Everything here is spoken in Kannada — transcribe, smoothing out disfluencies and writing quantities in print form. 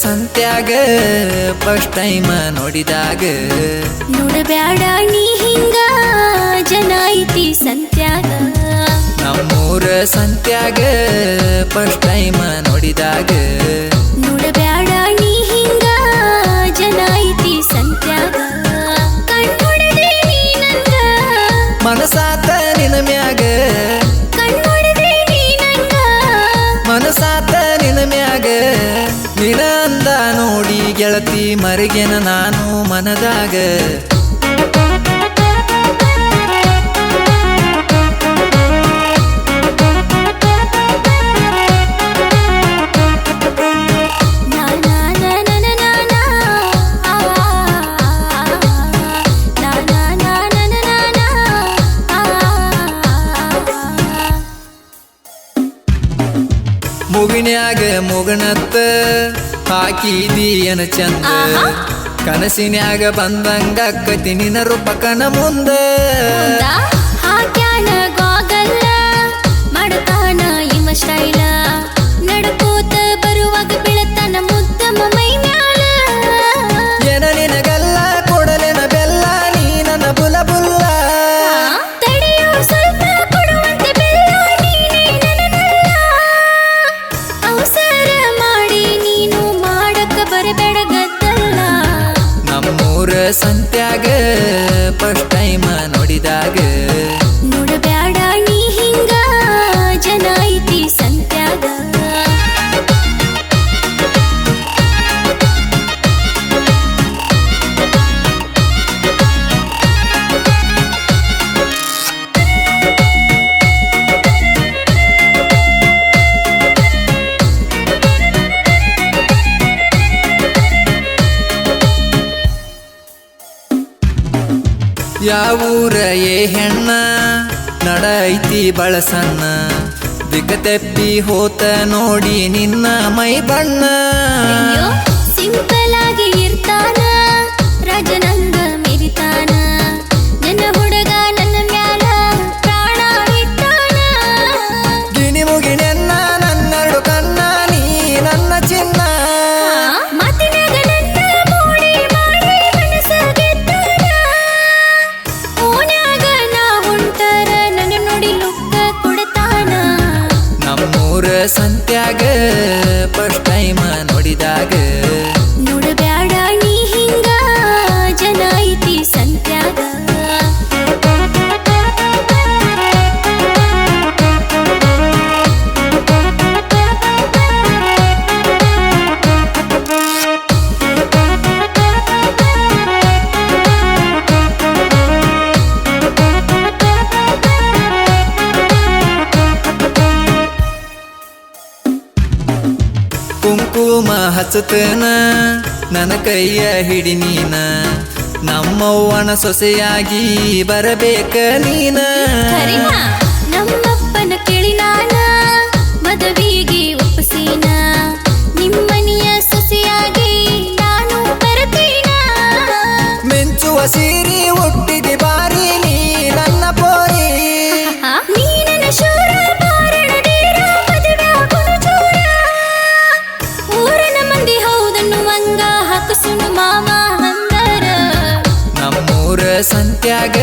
ಸಂತ್ಯಾಗ ಫಸ್ಟ್ ಟೈಮ್ ನೋಡಿದಾಗ ನೋಡಬ್ಯಾಡ ನೀ ಹಿಂಗ ಜನ ಐತಿ ಸಂತ್ಯಾಗ ನಮ್ಮೂರ ಸಂತ್ಯಾಗ ಫಸ್ಟ್ ಟೈಮ್ ನೋಡಿದಾಗ ನೋಡಬ್ಯಾಡ ನೀ ಹಿಂಗ ಜನ ಐತಿ ಸಂತ್ಯಾಗ ಕಣ್ಣೊಡೆದೆ ನೀ ನಂಗ ಮನಸಾತ ನಿನ ಮ್ಯಾಗ ಕಣ್ಣೊಡೆದೆ ನೀ ನಂಗ ಮನಸಾತ ನಿನ ಮ್ಯಾಗ ನಿನ ಅಂದ ನೋಡಿ ಗೆಳತಿ ಮರಿಗೆನ ನಾನು ಮನದಾಗ ಮುಗಿನ್ಯಾಗ ಮುಗನತ್ತ ಹಾಕಿದೀಯನ ಚಂದ ಕನಸಿನ್ಯಾಗ ಬಂದಂಗ ಅಕ್ಕತಿ ನಿನ ರೂಪಕನ ಮುಂದ ಹಾಕ್ಯಾನ ಗೋಗಲ್ಲ ಮಾಡತಾನ ಇಮ ಸ್ಟೈಲ ನಡ್ಕೋತ ಬರುವಾಗ ಬೀಳತಾನ ಮುದ್ದಮ್ಮ ಮೈ ಮ್ಯಾಲ ಏನ ನಿನಗಲ್ಲ ಕೊಡಲೆನ ಬೆಲ್ಲ ನೀ ನನ್ನ ಬುಲ ಬುಲ್ಲ ತಡೆಯೋ ಸ್ವಲ್ಪ ಕೊಡುವಂತೆ ಬೆಲ್ಲ ನೀನೇ ನನನಲ್ಲ ಅವಸರ ಮಾಡಿ ನೀನು ಮಾಡಕ ಬರಬೇಡ ಗದ್ದಲ್ಲ ನಮ್ಮೂರ ಸಂತ್ಯಾಗ ಫಸ್ಟ್ ಟೈಮ್ ನೋಡಿದಾಗ ನೋಡಬ್ಯಾಡ ನೀ ಹಿಂಗ ಜನ ಐತಿ ಸಂತ್ಯಾಗ ಯಾವೂರ ಹೆಣ್ಣ ನಡೈತಿ ಬಳಸನ್ನ ದಿಕ್ಕತೆಪ್ಪಿ ಹೋತ ನೋಡಿ ನಿನ್ನ ಮೈ ಬಣ್ಣ ಅಯ್ಯೋ ಸಿಂಪಲ್ ಆಗಿ ಇರ್ತಾನ ರಾಜನಂಗ ಮೆರಿತಾನ ನನ್ನ ಹುಡುಗ ನನ್ನ ಮ್ಯಾಲ ಪ್ರಾಣ ಇಟ್ಟಾನ ಗಿಣಿ ಮುಗಿನೆನ್ನ ನನ್ನೆರಡು ಕಣ್ಣ ನೀ ನನ್ನ ಚಿನ್ನ ಮಾತಿನಾಗ ನನ್ನ ಮೋಡಿ ಮಾಡಿ ಮನಸ ಗೆದ್ದಾನ ಓನ್ಯಾಗ ನಾ ಹೊಂಟರ ನನ್ನ ನೋಡಿ ಲುಕ್ಕ ಕೊಡ್ತಾನ ನಮ್ಮೂರ ಸಂತ್ಯಾಗ ಫಸ್ಟ್ ಟೈಮ್ ನೋಡಿದಾಗ ನೋಡಬ್ಯಾಡ ನೀ ಹಿಂಗ ಜನ ಐತಿ ಸಂತ್ಯಾಗ ಕುಂಕುಮ ಹಚ್ಚತನ ನನ್ನ ಕೈಯ ಹಿಡಿ ನೀನ ನಮ್ಮವ್ವನ ಸೊಸೆಯಾಗಿ ಬರಬೇಕ ನೀನ ಖರೇನಾ? ನಮ್ಮಪ್ಪನ ಕೇಳಿ ನಾನ ಮದುವೆಗೆ ಒಪ್ಪಿಸಿನ ನಿಮ್ಮನೆಯ ಸೊಸೆಯಾಗಿ ನಾನು ಬರತೀನ ಮಿಂಚುವ ಸೀರಿ ಹುಟ್ಟಿದಿ ಬಾರಿ ನೀ ನನ್ನ ಪೋರಿ ನೀ ನನ್ನ ಶೂರ ಬಾರಣ ಧೀರ ಮದುವೆ ಆಗೋನು ಚೂರ ಊರನ ಮಂದಿ ಹೌದನ್ನುವಂಗ ಹಾಕಸುನು ಮಾವ ಅಂದರ ನಮ್ಮೂರ ಸಂತ್ಯಾಗ